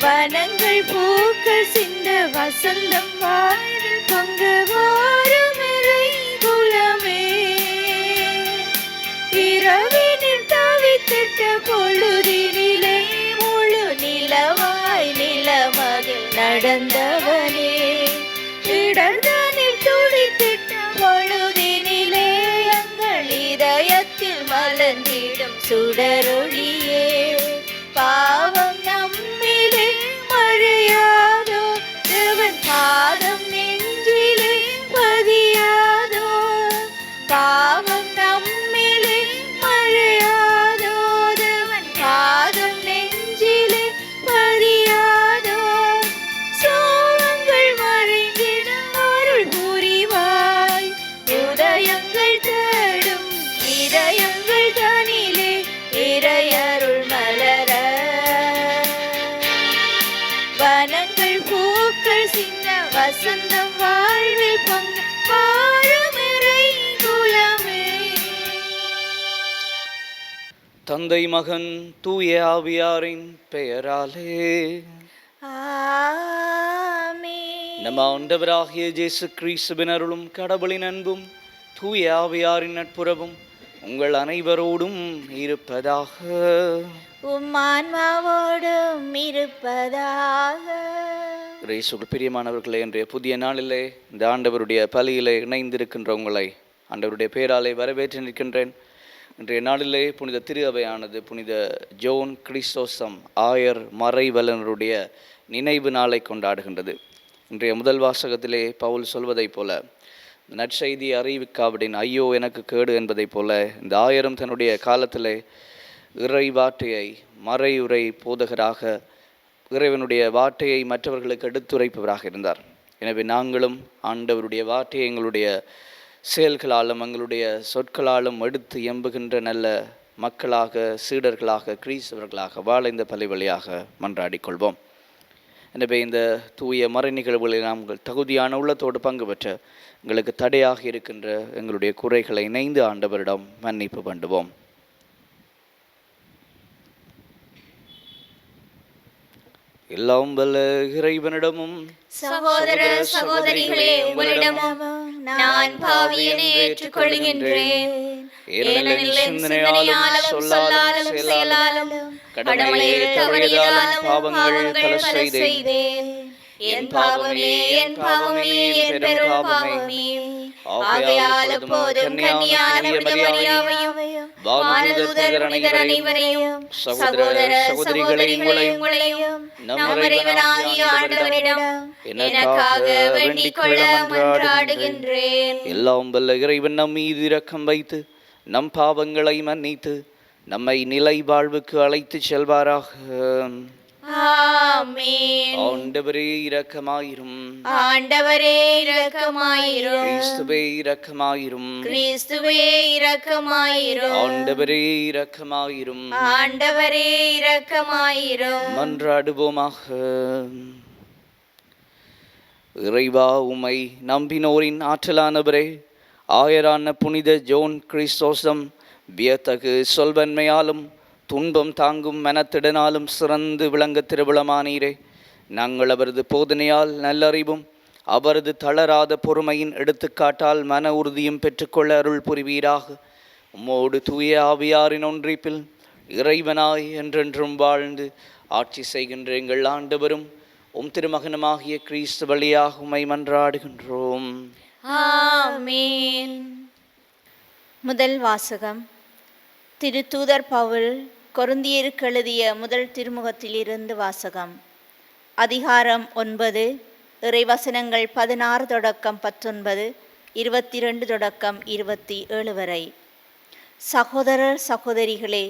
வனங்கள் பூக்கள் சிந்த வசந்தம் வாழ்வில் பங்கு வாருமிறை குலமே. இரவினில் தவித்திட்ட பொழுதினிலே முழு நிலவாய் நிலமதில் நடந்தவனே. இடர்தனில் துடித்திட்ட பொழுதினிலே எங்கள் இதயத்தில் மலர்ந்திடும் சுடரொளியே. பாவம் நம்மிலே மழையாதோ, தேவன் பாதம் நெஞ்சிலே பதியாதோ. பாவம் நம்மிலே மழையாதோ, தேவன் பாதம் நெஞ்சிலே பதியாதோ. சோகங்கள் மறைந்திட அருள் புரிவாய், உதயங்கள் தேடும் இதயங்கள் தனிலே இறையருள் மலர. வனங்கள் பூக்கள் சிந்த வசந்தம் வாழ்வில் பங்கு வாருமிறை குலமே. தந்தை மகன் தூய ஆவியாரின் பெயராலே ஆமென். நம் ஆண்டவராகிய இயேசு கிறிஸ்துவின் அருளும் கடவுளின் அன்பும் தூய ஆவியாரின் நட்புறவும் உங்கள் அனைவரோடும் இருப்பதாக. உம் ஆன்மாவோடும் இருப்பதாக. இயேசுவுக்குள் பிரியமானவர்களே, இன்றைய புதிய நாளிலே இந்த ஆண்டவருடைய பலியிலே இணைந்திருக்கின்ற உங்களை ஆண்டவருடைய பெயராலே வரவேற்று நிற்கின்றேன். இன்றைய நாளிலே புனித திரு அவையானது புனித ஜோன் கிறிஸ்தோசம் ஆயர் மறைவலனருடைய நினைவு நாளை கொண்டாடுகின்றது. இன்றைய முதல் வாசகத்திலே பவுல் சொல்வதைப் போல, நற்செய்தி அறிவிக்காவிடின் ஐயோ எனக்கு கேடு என்பதைப் போல இந்த ஆயரும் தன்னுடைய காலத்திலே இறை வார்த்தையை மறையுரை போதகராக இறைவனுடைய வார்த்தையை மற்றவர்களுக்கு எடுத்துரைப்பவராக இருந்தார். எனவே நாங்களும் ஆண்டவருடைய வார்த்தையை எங்களுடைய செயல்களாலும் எங்களுடைய சொற்களாலும் எடுத்து எம்புகின்ற நல்ல மக்களாக, சீடர்களாக, கிறிஸ்தவர்களாக வாழ இந்த பலி வழியாக மன்றாடிக்கொள்வோம். எனவே இந்த தூய மறை நிகழ்வுகளில் நாம் தகுதியான உள்ளத்தோடு பங்கு பெற்ற எங்களுக்கு தடையாக இருக்கின்ற எங்களுடைய குறைகளை இணைந்து ஆண்டவரிடம் மன்னிப்பு வேண்டுவோம். எல்லாம் வல்ல இறைவனிடமும் சகோதர சகோதரிகளே உங்களிடமும் நான் பாவியனை ஏற்றுக்கொள்கின்றேன். ஏனெனில் சிந்தனையாலும் சொல்லாலும் செயலாலும் கடமையில் தவறியதாலும் பாவங்கள் பல செய்தேன். என் பாவமே என் பாவமே என் பெரும் பாவமே. ஆகையால் எப்போதும் கன்னியான மரியாதையும் வானதூதர் புனிதர் அனைவரையும் சகோதர சகோதரிகளையும் உங்களையும் நம் இறைவனாகிய ஆண்டவரிடம் எனக்காக வேண்டிக் கொள்ள மன்றாடுகின்றேன். எல்லாம் வல்ல இறைவன் நம் மீது இரக்கம் வைத்து நம் பாவங்களை மன்னித்து நம்மை நிலை வாழ்வுக்கு அழைத்து செல்வாராக. ஆமென். ஆண்டவரே இரக்கமாயிரும். ஆண்டவரே இரக்கமாயிரும். கிறிஸ்துவே இரக்கமாயிரும். கிறிஸ்துவே இரக்கமாயிரும். ஆண்டவரே இரக்கமாயிரும். ஆண்டவரே இரக்கமாயிரும். மன்றாடுவோமாக. இறைவா, உம்மை நம்பினோரின் ஆற்றலானவரே, ஆயரான புனித ஜோன் கிறிஸ்தோசம் வியத்தகு சொல்வன்மையாலும் துன்பம் தாங்கும் மனத்திடனாலும் சிறந்து விளங்க திருவிழமானீரே. நாங்கள் அவரது போதனையால் நல்லறிவும் அவரது தளராத பொறுமையின் எடுத்துக்காட்டால் மன உறுதியும் பெற்றுக்கொள்ள அருள் புரிவீராக. உம்மோடு தூய ஆவியாரின் ஒன்றிப்பில் இறைவனாய் என்றென்றும் வாழ்ந்து ஆட்சி செய்கின்ற எங்கள் ஆண்டவரும் உம் திருமகனுமாகிய கிறிஸ்து வழியாக உம்மை மன்றாடுகின்றோம். ஆமென். முதல் வாசகம். திருத்தூதர் பவுல் கொரிந்தியருக்கு எழுதிய முதல் திருமுகத்திலிருந்து வாசகம். அதிகாரம் 9, இறைவசனங்கள் 16 தொடக்கம் 19, 22 தொடக்கம் 27 வரை. சகோதரர் சகோதரிகளே,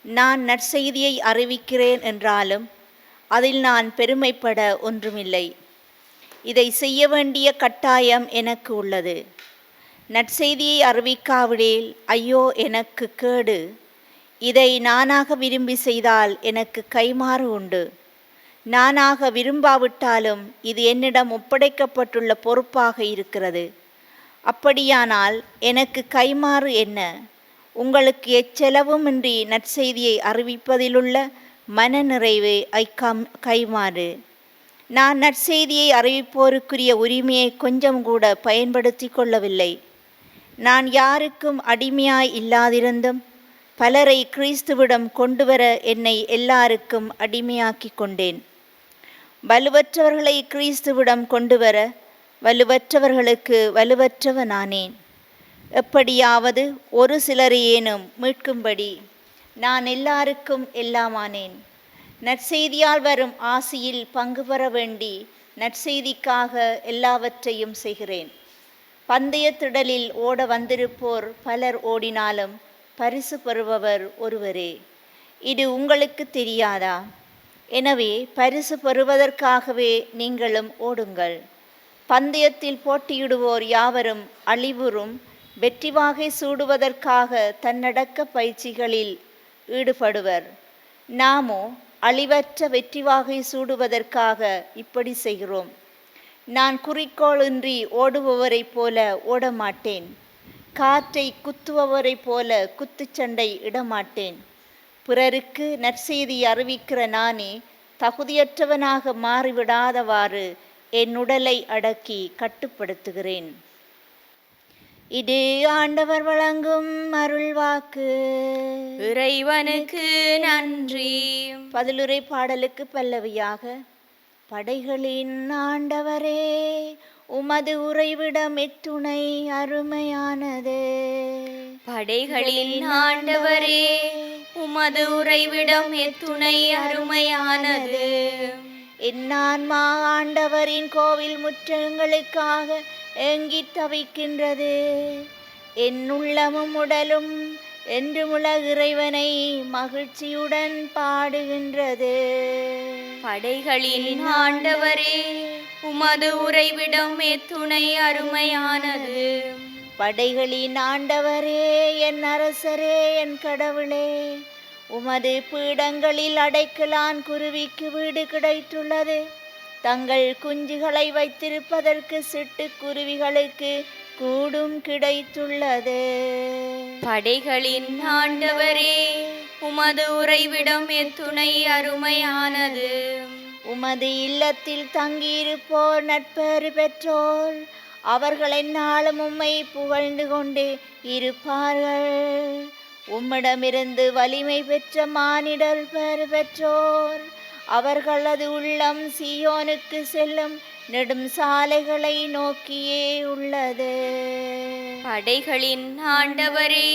நான் நற்செய்தியை அறிவிக்கிறேன் என்றாலும் அதில் நான் பெருமைப்பட ஒன்றுமில்லை. இதை செய்ய வேண்டிய கட்டாயம் எனக்கு உள்ளது. நற்செய்தியை அறிவிக்காவிடில் ஐயோ எனக்கு கேடு. இதை நானாக விரும்பி செய்தால் எனக்கு கைமாறு உண்டு. நானாக விரும்பாவிட்டாலும் இது என்னிடம் ஒப்படைக்கப்பட்டுள்ள பொறுப்பாக இருக்கிறது. அப்படியானால் எனக்கு கைமாறு என்ன? உங்களுக்கு எச்செலவுமின்றி நற்செய்தியை அறிவிப்பதிலுள்ள மனநிறைவு கைமாறு. நான் நற்செய்தியை அறிவிப்போருக்குரிய உரிமையை கொஞ்சம் கூட பயன்படுத்தி கொள்ளவில்லை. நான் யாருக்கும் அடிமையாய் இல்லாதிருந்தும் பலரை கிறிஸ்துவிடம் கொண்டுவர என்னை எல்லாருக்கும் அடிமையாக்கி கொண்டேன். வலுவற்றவர்களை கிறிஸ்துவிடம் கொண்டுவர வலுவற்றவர்களுக்கு வலுவற்றவனானேன். எப்படியாவது ஒரு சிலரையேனும் மீட்கும்படி நான் எல்லாருக்கும் எல்லாமானேன். நற்செய்தியால் வரும் ஆசியில் பங்கு பெற வேண்டி நற்செய்திக்காக எல்லாவற்றையும் செய்கிறேன். பந்தய திடலில் ஓட வந்திருப்போர் பலர் ஓடினாலும் பரிசு பெறுபவர் ஒருவரே. இது உங்களுக்கு தெரியாதா? எனவே பரிசு பெறுவதற்காகவே நீங்களும் ஓடுங்கள். பந்தயத்தில் போட்டியிடுவோர் யாவரும் அழிவுறும் வெற்றி வாகை சூடுவதற்காக தன்னடக்க பயிற்சிகளில் ஈடுபடுவர். நாமோ அழிவற்ற வெற்றி வாகை சூடுவதற்காக இப்படி செய்கிறோம். நான் குறிக்கோளின்றி ஓடுபவரைப் போல ஓடமாட்டேன். காற்றை குத்துபவரைப் போல குத்துச்சண்டை இடமாட்டேன். பிறருக்கு நற்செய்தி அறிவிக்கிற நானே தகுதியற்றவனாக மாறிவிடாதவாறு என் உடலை அடக்கி கட்டுப்படுத்துகிறேன். இது ஆண்டவர் வழங்கும் அருள்வாக்கு. இறைவனுக்கு நன்றி. பதிலுரை பாடலுக்கு பல்லவியாக: படைகளின் ஆண்டவரே, உமது உறைவிடம் எத்துணை அருமையானது. படைகளின் ஆண்டவரே, உமது உறைவிடம் எத்துணை அருமையானது. என் ஆன்மா ஆண்டவரின் கோவில் முற்றங்களுக்காக ஏங்கித் தவிக்கின்றது. என் உள்ளமும் உடலும் என்றுமுள்ள இறைவனை மகிழ்ச்சியுடன் பாடுகின்றது. படைகளின் ஆண்டவரே, உமது உறைவிடம் எத்துணை அருமையானது. படைகளின் ஆண்டவரே, என் அரசரே, என் கடவுளே, உமது பீடங்களில் அடைக்கலான் குருவிக்கு வீடு கிடைத்துள்ளது. தங்கள் குஞ்சுகளை வைத்திருப்பதற்கு சிட்டுக்குருவிகளுக்கு கூடும் கிடைத்துள்ளது. படைகளின் ஆண்டவரே, உமது உறைவிடம் எத்துணை அருமையானது. உமது இல்லத்தில் தங்கியிருப்போர் நட்பேறு பெற்றோர். அவர்கள் எந்நாளும் உம்மை புகழ்ந்து கொண்டே இருப்பார்கள். உம்மிடமிருந்து வலிமை பெற்ற மானிடர் பேறு பெற்றோர். அவர்களது உள்ளம் சீயோனுக்கு செல்லும் நெடும் சாலைகளை நோக்கியே உள்ளது. படைகளின் ஆண்டவரே,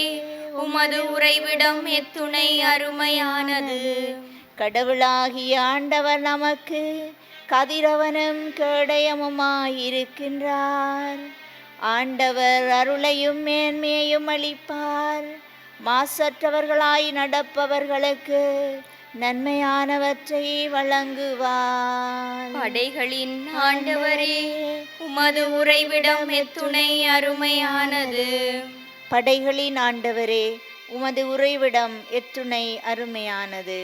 உமது உறைவிடம் எத்துணை அருமையானது. கடவுளாகிய ஆண்டவர் நமக்கு கதிரவனும் கேடயமுமாயிருக்கின்றார். ஆண்டவர் அருளையும் மேன்மையையும் அளிப்பார். மாசற்றவர்களாய் நடப்பவர்களுக்கு நன்மையானவற்றை வழங்குவார். படைகளின் ஆண்டவரே, உமது உறைவிடம் எத்துணை அருமையானது. படைகளின் ஆண்டவரே, உமது உறைவிடம் எத்துணை அருமையானது.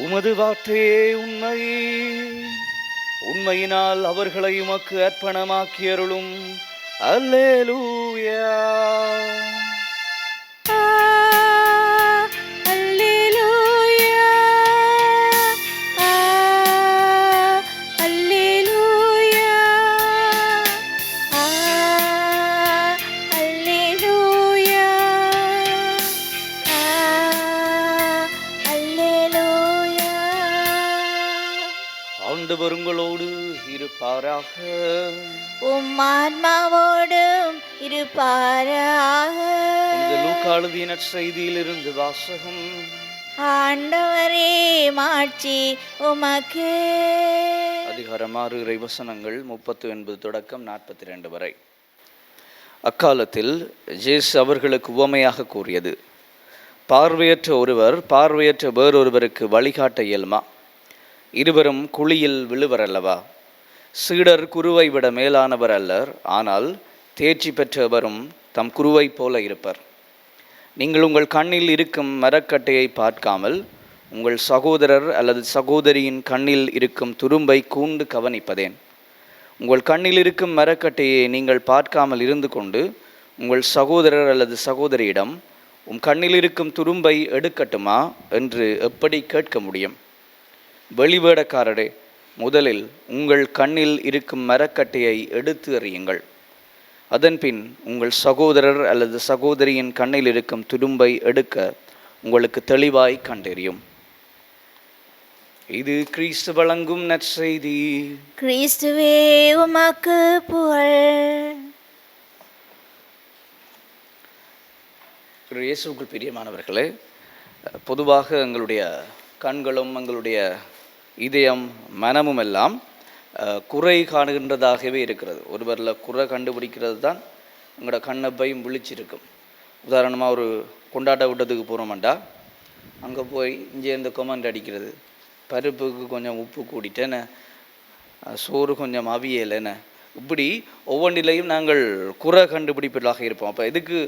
உமது வார்த்தையே உண்மை. உண்மையினால் அவர்களை உமக்கு அர்ப்பணமாக்கியருளும். அல்லேலூயா. இருப்பாராக. உம் ஆன்மாவோடும் இருப்பாராக. புனித லூக்கா எழுதிய நற்செய்தியிலிருந்து வாசகம். ஆண்டவரே மாட்சி உமக்கே. அதிகாரம் 6 இறைவசனங்கள் 39 தொடக்கம் 42 வரை. அக்காலத்தில் இயேசு அவர்களுக்கு உவமையாக கூறியது, பார்வையற்ற ஒருவர் பார்வையற்ற வேறொருவருக்கு வழிகாட்ட இயலுமா? இருவரும் குழியில் விழுவர் அல்லவா? சீடர் குருவை விட மேலானவர் அல்லர், ஆனால் தேர்ச்சி பெற்றவரும் தம் குருவை போல இருப்பர். நீங்கள் உங்கள் கண்ணில் இருக்கும் மரக்கட்டையை பார்க்காமல் உங்கள் சகோதரர் அல்லது சகோதரியின் கண்ணில் இருக்கும் துரும்பை கூர்ந்து கவனிப்பதேன்? உங்கள் கண்ணில் இருக்கும் மரக்கட்டையை நீங்கள் பார்க்காமல் இருந்து கொண்டு உங்கள் சகோதரர் அல்லது சகோதரியிடம் உம் கண்ணில் இருக்கும் துரும்பை எடுக்கட்டுமா என்று எப்படி கேட்க முடியும்? வெளிவேடக்காரரே, முதலில் உங்கள் கண்ணில் இருக்கும் மரக்கட்டையை எடுத்து எறியுங்கள். அதன்பின் உங்கள் சகோதரர் அல்லது சகோதரியின் கண்ணில் இருக்கும் துரும்பை எடுக்க உங்களுக்கு தெளிவாய் கண்டறியும். இது கிறிஸ்து வழங்கும் நற்செய்தி. கிறிஸ்துவே உமக்கு புகழ். இயேசுவுக்குள் பிரியமானவர்களே, பொதுவாக எங்களுடைய கண்களும் எங்களுடைய இதயம் மனமும் எல்லாம் குறை காணுகின்றதாகவே இருக்கிறது. ஒருவரில் குறை கண்டுபிடிக்கிறது தான் எங்களோட கண்ணை பையும் விழிச்சிருக்கும். உதாரணமாக ஒரு கொண்டாட்ட விட்டத்துக்கு போகிறோமாண்டா அங்கே போய் இங்கே இந்த கொமெண்ட் அடிக்கிறது, பருப்புக்கு கொஞ்சம் உப்பு கூடிட்டேன்னு, சோறு கொஞ்சம் அவியலைன்னு, இப்படி ஒவ்வொன்றிலையும் நாங்கள் குறை கண்டுபிடிப்பதாக இருப்போம். அப்போ இதுக்கு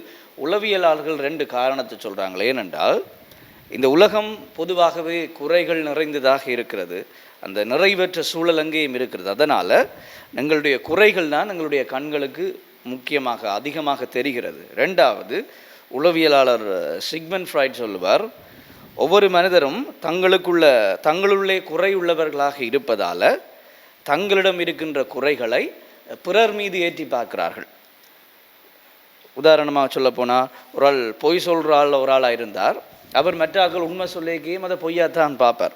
உளவியலாளர்கள் 2 காரணத்தை சொல்கிறாங்களே. ஏனென்றால் இந்த உலகம் பொதுவாகவே குறைகள் நிறைந்ததாக இருக்கிறது, அந்த நிறைவேற்ற சூழல் அங்கேயும் இருக்கிறது. அதனால் எங்களுடைய குறைகள் தான் எங்களுடைய கண்களுக்கு முக்கியமாக அதிகமாக தெரிகிறது. 2வது, உளவியலாளர் சிக்மண்ட் ஃப்ராய்ட் சொல்லுவார், ஒவ்வொரு மனிதரும் தங்களுள்ளே குறை உள்ளவர்களாக இருப்பதால் தங்களிடம் இருக்கின்ற குறைகளை பிறர் மீது ஏற்றி பார்க்கிறார்கள். உதாரணமாக சொல்லப்போனால், ஒரு ஆள் பொய் சொல்கிற ஒரு ஆளாக இருந்தார், அவர் மற்ற ஆட்கள் உண்மை சொல்லிக்கையும் அதை பொய்யாத்தான் பார்ப்பார்.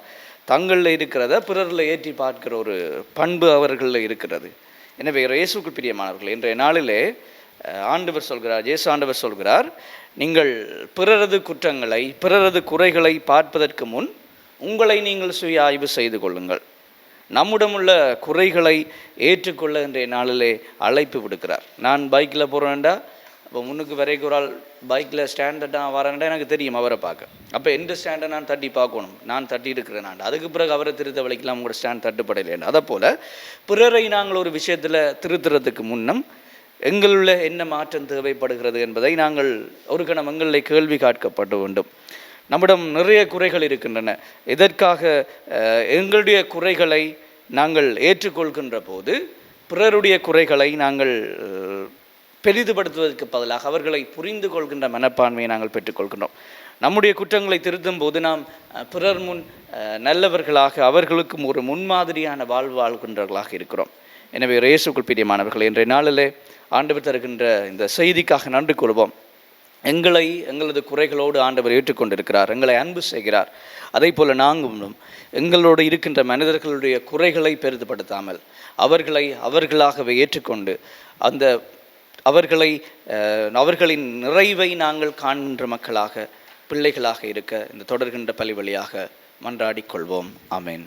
தங்களில் இருக்கிறத பிறரில் ஏற்றி பார்க்கிற ஒரு பண்பு அவர்களில் இருக்கிறது. எனவே இயேசுவுக்குள் பிரியமானவர்கள், இன்றைய நாளிலே இயேசு ஆண்டவர் சொல்கிறார், நீங்கள் பிறரது குற்றங்களை பிறரது குறைகளை பார்ப்பதற்கு முன் உங்களை நீங்கள் சுய ஆய்வு செய்து கொள்ளுங்கள். நம்முடமுள்ள குறைகளை ஏற்றுக்கொள்ள இன்றைய நாளிலே அழைப்பு விடுக்கிறார். நான் பைக்கில் போகிறேன்டா, அப்போ முன்னுக்கு வரைக்கும் ஒரு ஆள் பைக்கில் ஸ்டாண்டர்டாக வரேன்டா எனக்கு தெரியும் அவரை பார்க்க. அப்போ எந்த ஸ்டாண்டை நான் தட்டி பார்க்கணும், நான் தட்டி இருக்கிறேன் நான், அதுக்கு பிறகு அவரை திருத்த வலிக்கலாம் உங்களோட ஸ்டாண்ட் தட்டுப்படையிலேன்னு. அதை போல் பிறரை நாங்கள் ஒரு விஷயத்தில் திருத்துறதுக்கு முன்னம் எங்களுள்ள என்ன மாற்றம் தேவைப்படுகிறது என்பதை நாங்கள் ஒரு கணம் எங்களை கேள்வி கேட்கப்பட வேண்டும். நம்மிடம் நிறைய குறைகள் இருக்கின்றன. எதற்காக எங்களுடைய குறைகளை நாங்கள் ஏற்றுக்கொள்கின்ற போது பிறருடைய குறைகளை நாங்கள் பெரிதுபடுத்துவதற்கு பதிலாக அவர்களை புரிந்து கொள்கின்ற மனப்பான்மையை நாங்கள் பெற்றுக்கொள்கின்றோம். நம்முடைய குற்றங்களை திருத்தும் போது நாம் பிறர் முன் நல்லவர்களாக அவர்களுக்கும் ஒரு முன்மாதிரியான வாழ்வு வாழ்கின்றவர்களாக இருக்கிறோம். எனவே இயேசுவுக்குள் பிரியமானவர்கள், இன்றைய நாளிலே ஆண்டவர் தருகின்ற இந்த செய்திக்காக நன்றி கொள்வோம். எங்களது குறைகளோடு ஆண்டவர் ஏற்றுக்கொண்டிருக்கிறார், எங்களை அன்பு செய்கிறார். அதே போல் நாங்களும் எங்களோடு இருக்கின்ற மனிதர்களுடைய குறைகளை பெரிதுபடுத்தாமல் அவர்களாகவே ஏற்றுக்கொண்டு அவர்களின் நிறைவை நாங்கள் காண்கின்ற மக்களாக பிள்ளைகளாக இருக்க இந்த தொடர்கின்ற பலி வழியாக மன்றாடிக் கொள்வோம். ஆமென்.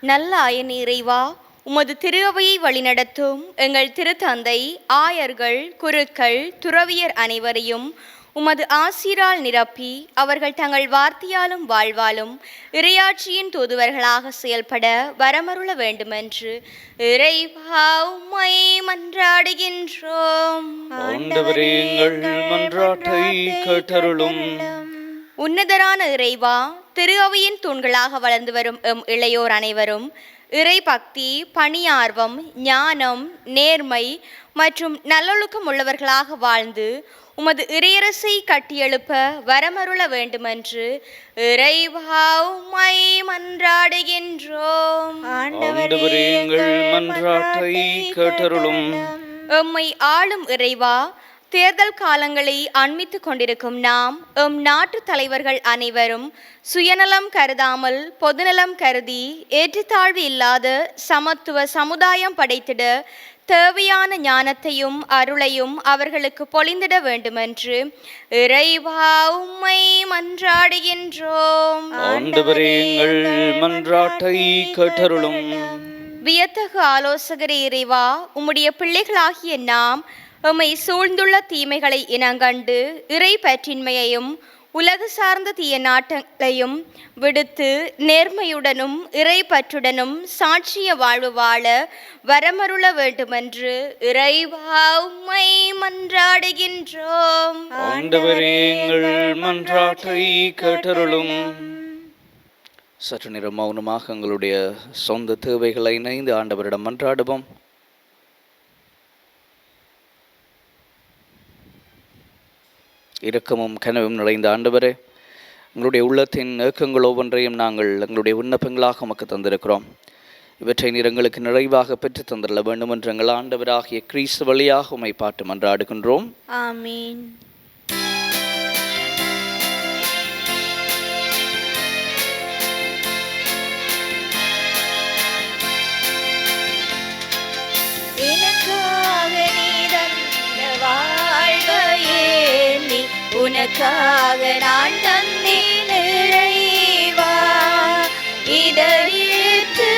நல்ல ஆயனே இறைவா, உமது திருவையை வழிநடத்தும் எங்கள் திருத்தந்தை, ஆயர்கள், குருக்கள், துறவியர் அனைவரையும் உமது ஆசீரால் நிரப்பி அவர்கள் தங்கள் வார்த்தையாலும் வாழ்வாலும் இறையாட்சியின் தூதுவர்களாக செயல்பட வரமருள வேண்டுமென்று இறைவா உம்மை மன்றாடுகின்றோம். ஆண்டவரே, எங்கள் மன்றாட்டை கேட்டருளும். உன்னதரான இறைவா, திரு அவையின் தூண்களாக வளர்ந்து வரும் எம் இளையோர் அனைவரும் இறை பக்தி, பணியார்வம், ஞானம், நேர்மை மற்றும் நல்லொழுக்கம் உள்ளவர்களாக வாழ்ந்து உமது இறையரசை கட்டியெழுப்ப வரமருள வேண்டுமென்று இறைவா உம்மை மன்றாடுகின்றோம். ஆண்டவரே, எங்கள் மன்றாட்டை கேட்டருளும். எம்மை ஆளும் இறைவா, தேர்தல் காலங்களை அண்மித்து கொண்டிருக்கும் நாம் எம் நாட்டு தலைவர்கள் அனைவரும் சுயநலம் கருதாமல் பொதுநலம் கருதி ஏற்றத்தாழ்வு இல்லாத சமத்துவ சமுதாயம் படைத்திட தேவையான ஞானத்தையும் அருளையும் அவர்களுக்கு பொழிந்திட வேண்டுமென்று இறைவா உம்மை மன்றாடுகின்றோம். ஆண்டவரே எங்கள் மன்றாட்டை கேட்டருளும். வியத்தகு ஆலோசகரே இறைவா, உம்முடைய பிள்ளைகளாகிய நாம் எம்மை சூழ்ந்துள்ள தீமைகளை இனங்கண்டு இறை பற்றின்மையையும் உலகு சார்ந்த தீய நாட்டங்களையும் விடுத்து நேர்மையுடனும் இறை பற்றுடனும் சாட்சிய வாழ்வு வாழ வரமருள வேண்டுமென்று இறைவா உம்மை மன்றாடுகின்றோம். ஆண்டவரே எங்கள் மன்றாட்டை கேட்டருளும். சற்று நேரம் மௌனமாக எங்களுடைய சொந்த தேவைகளை இணைந்து ஆண்டவரிடம் மன்றாடுவோம். இரக்கமும் கனவும் நிறைந்த ஆண்டவரே, எங்களுடைய உள்ளத்தின் ஏக்கங்கள் ஒவ்வொன்றையும் நாங்கள் எங்களுடைய விண்ணப்பங்களாக உமக்கு தந்திருக்கிறோம். இவற்றை நீர் எங்களுக்கு நிறைவாக பெற்று தந்திரல வேண்டும் என்று எங்கள் ஆண்டவராகிய கிறிஸ்து வழியாக உம்மை பாட்டு மன்றாடுகின்றோம். ஆமீன். உனக்காக நான் தந்தேன் இறைவா, இதயேற்று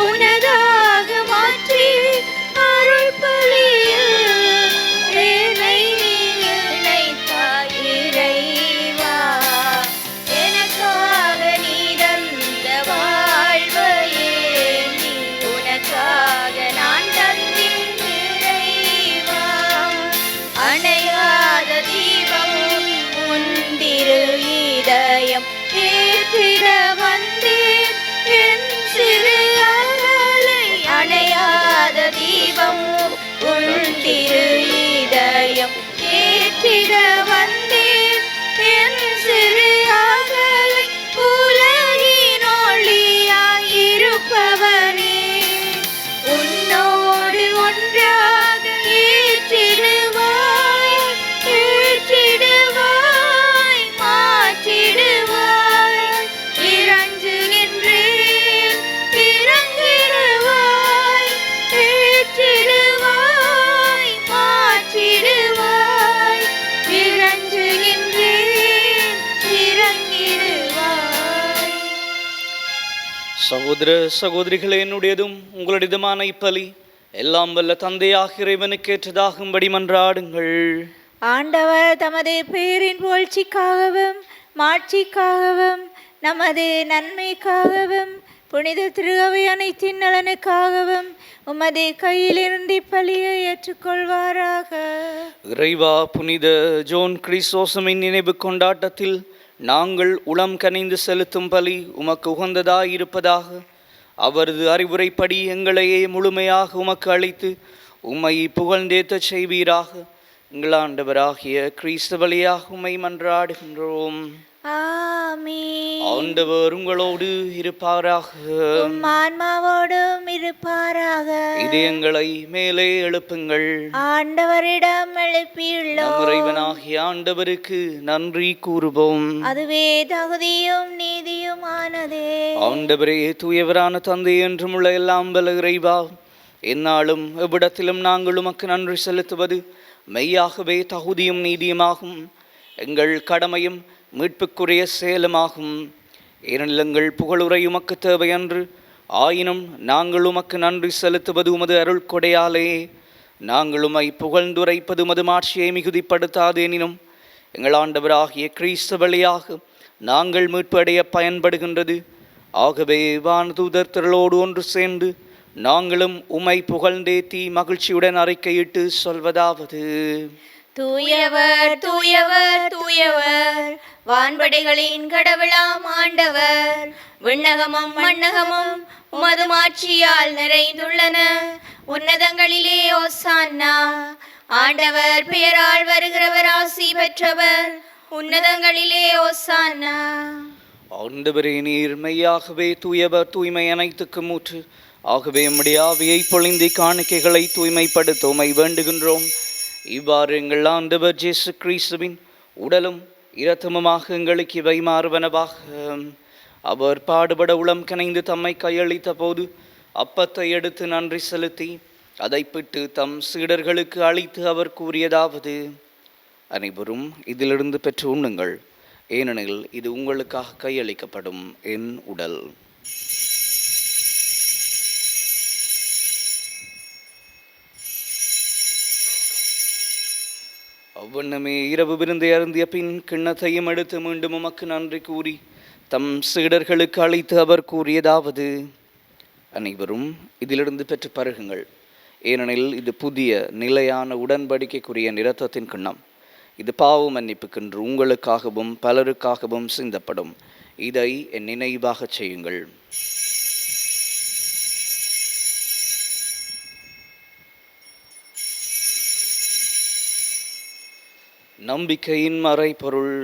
உனதாக மாற்றி அருள் பலியில் என்னை இணைத்தாய் இறைவா. எனக்காக நீ தந்த வாழ்வையே நீ உனக்காக நான் தந்தேன் இறைவா. அணையாத இதயம் ஏற்றிட வந்தேன் என் சிறு அழலை. அணையாத தீபம் உன் திரு இதயம் ஏற்றிட வந்தேன் என் சிறு அழலை. உலகின் ஒளியாயிருப்பவனே, உன்னோடு ஒன்றாக ஏற்றிடுவாய் ஏற்றிடுவாய் மாற்றிடுவாய். இறங்குகின்றேன் இறங்கிடுவாய் ஏற்றிடுவாய் மாற்றிடுவாய். இறங்குகின்றேன் இறங்கிடுவாய். சகோதர சகோதரிகளே, என்னுடையதும் உங்களுடையதுமான இப்பலி எல்லாம் வல்ல தந்தையாக இறைவனுக்கு ஏற்றதாகும்படி மன்றாடுங்கள். ஆண்டவர் தமது பேரின் புகழ்ச்சிக்காகவும் மாட்சிக்காகவும் நமது நன்மைக்காகவும் புனித திருஅவை அனைத்தின் நலனுக்காகவும் உமது கையிலிருந்து பலியை ஏற்றுக்கொள்வாராக. இறைவா, புனித ஜோன் கிறிஸ்தோசமின் நினைவு கொண்டாட்டத்தில் நாங்கள் உளம் கனிந்து செலுத்தும் பலி உமக்கு உகந்ததாயிருப்பதாக. அவரது அறிவுரைப்படி எங்களையே முழுமையாக உமக்கு அளித்து உம்மை புகழ்ந்தேத்த செய்வீராக. எங்கள் ஆண்டவராகிய கிறிஸ்து வழியாக உம்மை மன்றாடுகின்றோம். ஆமென். ஆண்டவர் உங்களோடு இருப்பாராக. உம் ஆன்மாவோடும் இருப்பாராக. இதயங்களை மேலே எழுப்புங்கள். ஆண்டவரிடம் எழுப்பியுள்ளோம். நம் இறைவனாகிய ஆண்டவருக்கு நன்றி கூறுவோம். அதுவே தகுதியும் நீதியுமானதே. ஆண்டவரே, தூயவரான தந்தை என்றும் உள்ள எல்லாம் வல்ல இறைவா, எந்நாளும் எவ்விடத்திலும் நாங்கள் உமக்கு நன்றி செலுத்துவது மெய்யாகவே தகுதியும் நீதியுமாகும். எங்கள் கடமையும் மீட்புக்குரிய செயலுமாகும். ஏனெனில் எங்கள் புகழுரை உமக்கு தேவையன்று, ஆயினும் நாங்கள் உமக்கு நன்றி செலுத்துவது உமது அருள் கொடையாலே. நாங்கள் உம்மை புகழ்ந்துரைப்பது உமது மாட்சியை மிகுதிப்படுத்தாது எனினும் எங்கள் ஆண்டவராகிய கிறிஸ்து வழியாக நாங்கள் மீட்பு அடைய பயன்படுகின்றது. ஆகவே வானதூதர் திரளோடு ஒன்று சேர்ந்து நாங்களும் உம்மை புகழ்ந்தேத்தி மகிழ்ச்சியுடன் அறிக்கையிட்டு சொல்வதாவது: தூயவர் தூயவர் தூயவர், வான்படைகளின் கடவுளாம் ஆண்டவர். விண்ணகமும் மண்ணகமும் உமது மாட்சியால் நிறைந்துள்ளன. உன்னதங்களிலே ஓசான்னா. ஆண்டவர் பெயரால் வருகிறவர் ஆசி பெற்றவர். உன்னதங்களிலே ஓசான்னா. ஆண்டவரே, நீர் மெய்யாகவே தூயவர், தூய்மை அனைத்துக்கும் ஊற்று. ஆகவே உம்முடைய ஆவியை பொழிந்து காணிக்கைகளை தூய்மைப்படுத்த உம்மை வேண்டுகின்றோம். இவ்வாறு எங்கள் ஆண்டவர் இயேசு கிறிஸ்துவின் உடலும் இரத்தமுமாக எங்களுக்கு இவை மாறுவனவாக. அவர் பாடுபட உளம் கனைந்து தம்மை கையளித்த போது அப்பத்தை எடுத்து நன்றி செலுத்தி அதை பிட்டு தம் சீடர்களுக்கு அளித்து அவர் கூறியதாவது: அனைவரும் இதிலிருந்து பெற்று உண்ணுங்கள், ஏனெனில் இது உங்களுக்காக கையளிக்கப்படும் என் உடல். அவ்வண்ணமே இரவு விருந்தை அருந்திய பின் கிண்ணத்தையும் எடுத்து மீண்டும் உமக்கு நன்றி கூறி தம் சீடர்களுக்கு அளித்து அவர் கூறியதாவது: அனைவரும் இதிலிருந்து பெற்று பருகுங்கள், ஏனெனில் இது புதிய நிலையான உடன்படிக்கைக்குரிய இரத்தத்தின் கிண்ணம். இது பாவ மன்னிப்புக்கென்று உங்களுக்காகவும் பலருக்காகவும் சிந்தப்படும். இதை என் நினைவாக செய்யுங்கள். நம்பிக்கையின் மறைபொருள்.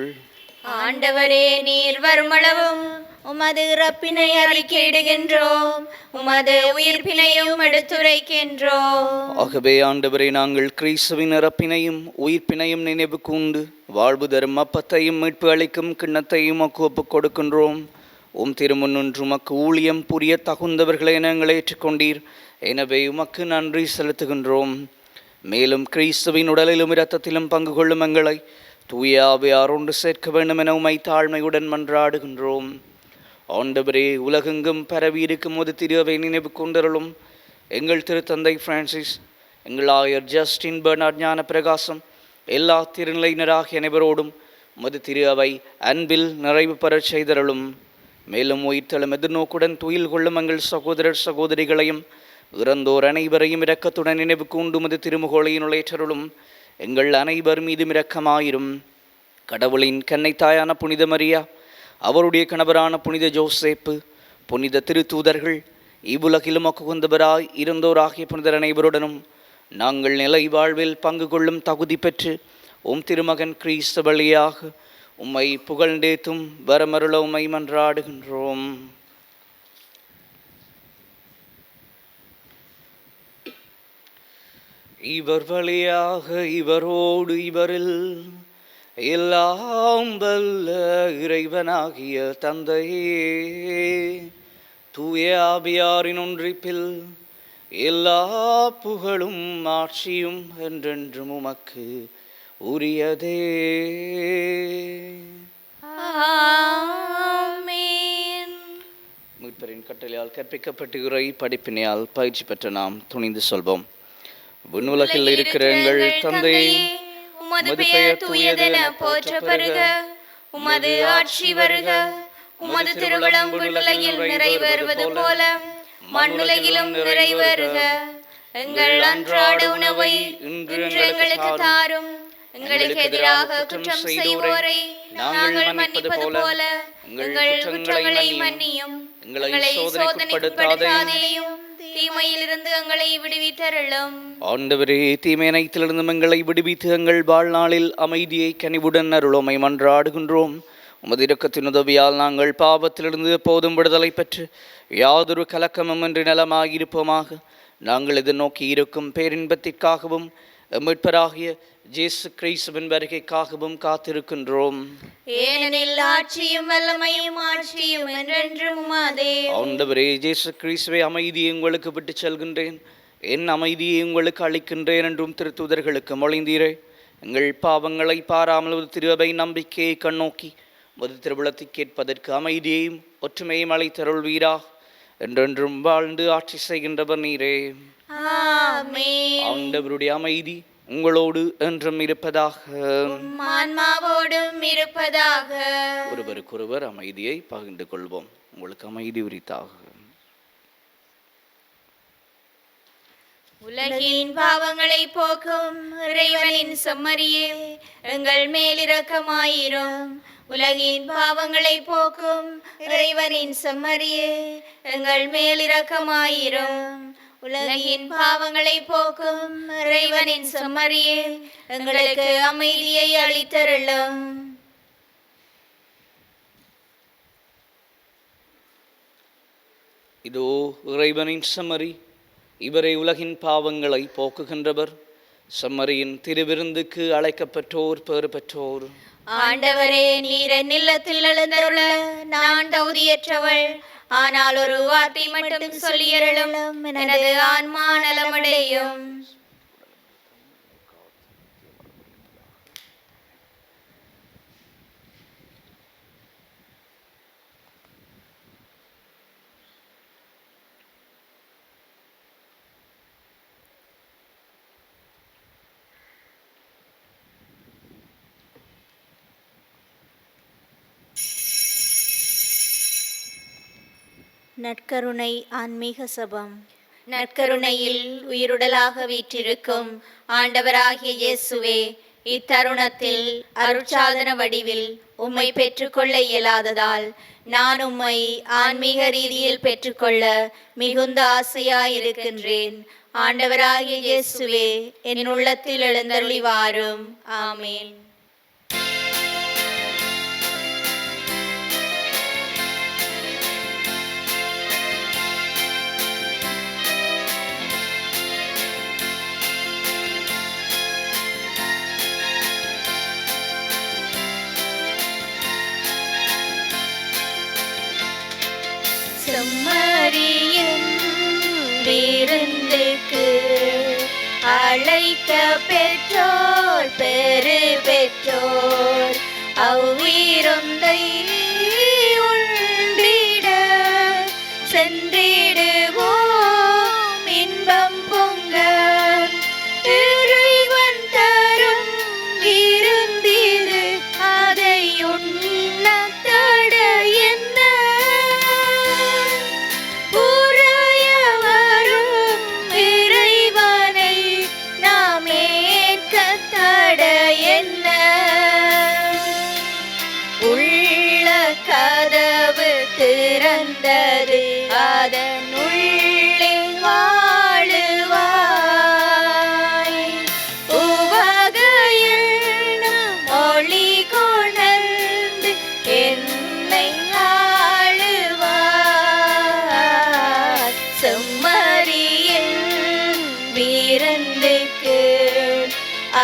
ஆண்டவரே, நீர் வருமளவும் உமது இறப்பினை அறிக்கையிடுகின்றோம், உமது உயிர்ப்பினையும் எடுத்துரைக்கின்றோம். ஆகவே ஆண்டவரே, நாங்கள் கிறிஸ்துவின் இறப்பினையும் உயிர்ப்பினையும் நினைவு கூர்ந்து வாழ்வு தரும் அப்பத்தையும் மீட்பு அளிக்கும் கிண்ணத்தையும் ஒப்புக் கொடுக்கின்றோம். திருமுன்னின்று உமக்கு ஊழியம் புரிய தகுந்தவர்களை நாங்கள் ஏற்றுக்கொண்டீர். எனவே உமக்கு நன்றி செலுத்துகின்றோம். மேலும் கிறிஸ்துவின் உடலிலும் இரத்தத்திலும் பங்கு கொள்ளும் எங்களை தூய ஆவியார் ஒன்று சேர்க்க வேண்டும் என உம்மை தாழ்மையுடன் மன்றாடுகின்றோம். ஆண்டவரே, உலகெங்கும் பரவி இருக்கும் ஒரு திரு அவை நினைவு கொண்டருளும். எங்கள் திருத்தந்தை பிரான்சிஸ், எங்கள் ஆயர் ஜஸ்டின் பெர்னார்ட் ஞான பிரகாசம், எல்லா திருநிலையினராகிய அனைவரோடும் உமது திரு அவை அன்பில் நிறைவு பெறச் செய்தருளும். மேலும் உயிர்த்தெழும் எதிர்நோக்குடன் துயில் கொள்ளும் எங்கள் சகோதரர் சகோதரிகளையும் இறந்தோர் அனைவரையும் இரக்கத்துடன் நினைவு கூண்டு உமது திருமுகோலையின் ஏற்றருளும். எங்கள் அனைவர் மீதும் இரக்கமாயிரும். கடவுளின் கன்னைத்தாயான புனித மரியா, அவருடைய கணவரான புனித ஜோசேப்பு, புனித திருத்தூதர்கள், இவ்வுலகிலும் உகந்தவராய் இருந்தோராகிய புனிதர் அனைவருடனும் நாங்கள் நிலை வாழ்வில் பங்கு கொள்ளும் தகுதி பெற்று திருமகன் கிறிஸ்து வழியாக உம்மை புகழ்ந்தேத்தும் வரமருள உம்மை மன்றாடுகின்றோம். இவர் வழியாக இவரோடு இவரில் எல்லாம் வல்ல இறைவனாகிய தந்தையே, தூய ஆவியாரின் ஒன்றிப்பில் எல்லா புகழும் ஆட்சியும் என்றென்றும் உமக்கு உரியதே. ஆமென். மீட்பரின் கட்டளையால் கற்பிக்கப்பட்டு இறை படிப்பினையால் பயிற்சி பெற்ற நாம் துணிந்து சொல்வோம்: விண்ணுலகில் இருக்கிற எங்கள் தந்தையே, உமது பெயர் தூயதென போற்ற பெறுக. உமது ஆட்சி வருக. உமது திருவுளம் விண்ணுலகில் நிறைவேறுவது போல மண்ணுலகிலும் நிறைவேறுக. எங்கள் அன்றாட உணவை இன்று எங்களுக்கு தாரும். எங்களுக்கு எதிராக குற்றம் செய்வோரை நாங்கள் மன்னிப்பது போல எங்கள் குற்றங்களை மன்னியும். எங்களை சோதனைக்குட்படுத்தாதேயும், தீமையிலிருந்து எங்களை விடுவித்தருளும். ஆண்டவரே, தீமை அனைத்திலிருந்தும் எங்களை விடுவித்து எங்கள் வாழ்நாளில் அமைதியை கனிவுடன் அருளுமை மன்றாடுகின்றோம். உமது இரக்கத்தின் உதவியால் நாங்கள் பாவத்திலிருந்து எப்போதும் விடுதலை பெற்று யாதொரு கலக்கமும் என்று நலமாகியிருப்போமாக. நாங்கள் எதிர்நோக்கி இருக்கும் பேரின்பத்திற்காகவும் மீட்பராகிய இயேசு கிறிஸ்துவின் வருகைக்காகவும் காத்திருக்கின்றோம். ஏனெனில் ஆட்சியும் வல்லமையும் ஆட்சியும் என்றென்றும் உமதே. ஆண்டவரே, இயேசு கிறிஸ்துவை அமைதியை உங்களுக்கு விட்டு செல்கின்றேன், என் அமைதியை உங்களுக்கு அளிக்கின்றேன் என்றும் திருத்தூதர்களுக்கு மொழிந்தீரே. எங்கள் பாவங்களை பாராமல் ஒரு திருவை நம்பிக்கையை கண்ணோக்கி ஒரு திருவிழத்தை கேட்பதற்கு அமைதியையும் ஒற்றுமையும் அளித்தருள்வீராக. என்றென்றும் வாழ்ந்து ஆட்சி செய்கின்றவர் நீரே. ஆமென். ஆண்டவருடைய அமைதி உங்களோடு என்றும் இருப்பதாக. ஆன்மாவோடும் இருப்பதாக. ஒருவருக்கொருவர் அமைதியை பகிர்ந்து கொள்வோம். உங்களுக்கு அமைதி உரித்தாக. உலகின் பாவங்களை போக்கும் இறைவனின் செம்மறியே, எங்கள் மேல் இரக்கமாயிரும். உலகின் பாவங்களை போக்கும் இறைவனின் செம்மறியே, எங்கள் மேல் இரக்கமாயிரும். உலகின் பாவங்களை போக்கும் இறைவனின் செம்மறியே, எங்களுக்கு அமைதியை அளித்தருளும். இதோ இறைவனின் செம்மறி, இவரை உலகின் பாவங்களை போக்குகின்றவர். செம்மறியின் திருவிருந்துக்கு அழைக்கப்பட்டோர் பேறு பெற்றோர். ஆண்டவரே, நீர் என் இல்லத்தில் எழுந்தருள நான் தகுதியற்றவள். ஆனால் ஒரு வார்த்தை மட்டும் சொல்லியருளும், எனது ஆன்மா நலமடையும். நற்கருணை ஆன்மீக சபம். நற்கருணையில் உயிருடலாக வீற்றிருக்கும் ஆண்டவராகிய இயேசுவே, இத்தருணத்தில் அருட்சாதன வடிவில் உம்மை பெற்றுக்கொள்ள இயலாததால் நான் உம்மை ஆன்மீக ரீதியில் பெற்றுக்கொள்ள மிகுந்த ஆசையாயிருக்கின்றேன். ஆண்டவராகிய இயேசுவே, என் உள்ளத்தில் எழுந்தருளி வாரும். ஆமேன். செம்மறியின் விருந்துக்கு அழைக்க பெற்றோர் பெரு பெற்றோர், அவ்விருந்தை உண்டிட சென்றிடுவோம் இன்பம் பொங்க. இறைவன் தரும் விருந்திது, அதை உண்ண தடை என்ன? திறந்தது, அதனுள்ளே வாழுவாய். உவகையில் ஒளி கொணர்ந்து என்னை ஆளுவாய். செம்மறியின் விருந்துக்கு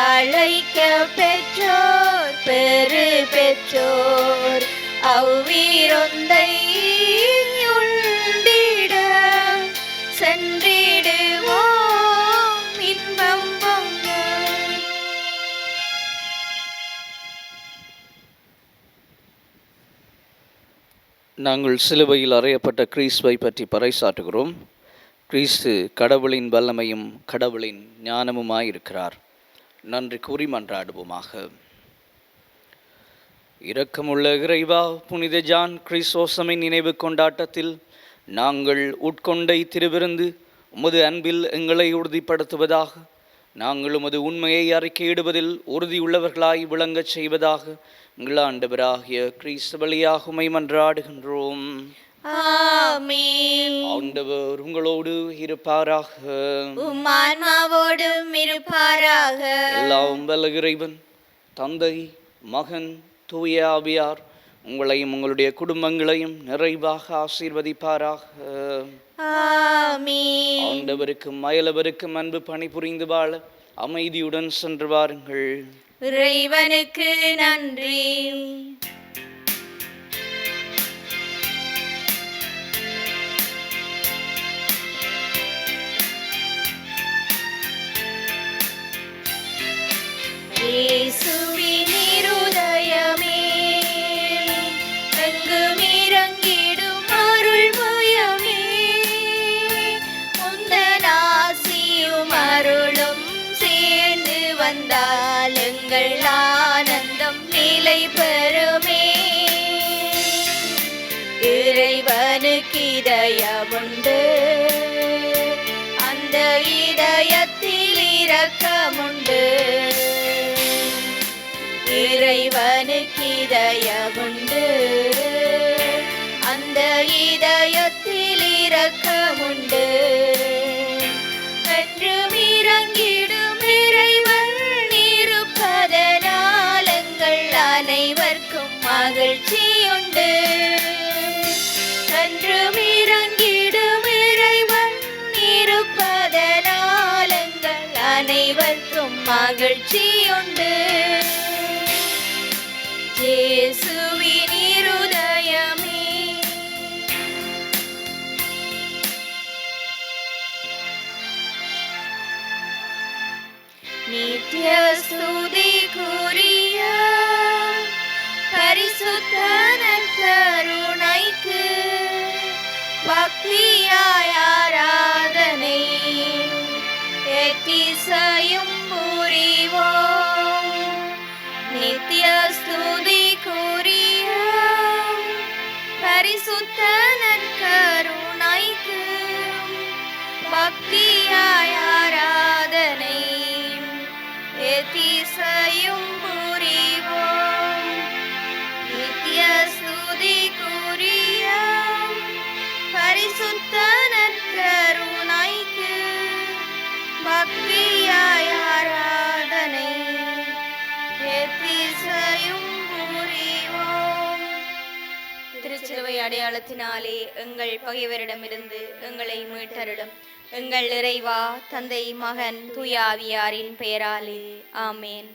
அழைக்க பெற்றோர் பெரு பெற்றோர், அவ்விருந்தை உண்டிட சென்றிடுவோம் இன்பம் பொங்க. நாங்கள் சிலுவையில் அறையப்பட்ட கிறிஸ்துவை பற்றி பறைசாற்றுகிறோம். கிறிஸ்து கடவுளின் வல்லமையும் கடவுளின் ஞானமுமாயிருக்கிறார். நன்றி கூறி மன்றாடுவோமாக. இரக்கமுள்ள இறைவா, புனித ஜான் கிறிஸ்தோசமின் நினைவு கொண்டாட்டத்தில் நாங்கள் உட்கொண்ட திருவிருந்து உமது அன்பில் எங்களை உறுதிப்படுத்துவதாக, நாங்கள் உமது உண்மையை அறிக்கையிடுவதில் உறுதியுள்ளவர்களாய் விளங்கச் செய்வதாக எங்கள் ஆண்டவராகிய கிறிஸ்து வழியாக உம்மை மன்றாடுகின்றோம். ஆமென். ஆண்டவர் உங்களோடு இருப்பாராக, உம் ஆன்மாவோடும் இருப்பாராக. எல்லாம் வல்ல இறைவன் தந்தை, மகன், தூய ஆவியார் உங்களையும் உங்களுடைய குடும்பங்களையும் நிறைவாக ஆசீர்வதிப்பாராக. ஆமென். ஆண்டவருக்கும் அயலவருக்கும் அன்பு பணிபுரிந்து வாழ அமைதியுடன் சென்று வாருங்கள். இறைவனுக்கு நன்றி. இயேசுவின் இருதயமே, எங்கும் இறங்கிடும் அருள்மயமே, உந்தன் ஆசியும் அருளும் சேர்ந்து வந்தால் எங்கள் ஆனந்தம் நிலை பெறுமே. இறைவனுக்கு இதயமுண்டு, அந்த இதயத்தில் இரக்கமுண்டு. இறைவனுக்கு இதயமுண்டு, அந்த இதயத்தில் இரக்கமுண்டு. என்றும் இறங்கிடும் இறைவன் இருப்பதனால் எங்கள் அனைவருக்கும் மகிழ்ச்சியுண்டு. என்றும் இறங்கிடும் இறைவன் இருப்பதனால் எங்கள் அனைவருக்கும் மகிழ்ச்சியுண்டு. இயேசுவின் இருதயமே நித்திய ஸ்துதிக்குரிய பரிசுத்த நற்கருணைக்கு பக்தியாய் ஆராதனை எத்திசையும் புரிவோம். நித்திய ஸ்துதிக்குரிய பரிசுத்த நற்கருணைக்கு பக்தியாய் ஆராதனை எத்திசையும் புரிவோம். நித்திய ஸ்துதிக்குரிய பரிசுத்த நற்கருணைக்கு பக்தியாய் ஆராதனை எத்திசையும் புரிவோம். திருச்சிலுவை அடையாளத்தினாலே எங்கள் பகைவரிடமிருந்து எங்களை மீட்டருளும். எங்கள் இறைவா, தந்தை, மகன், தூய ஆவியாரின் பெயராலே ஆமேன்.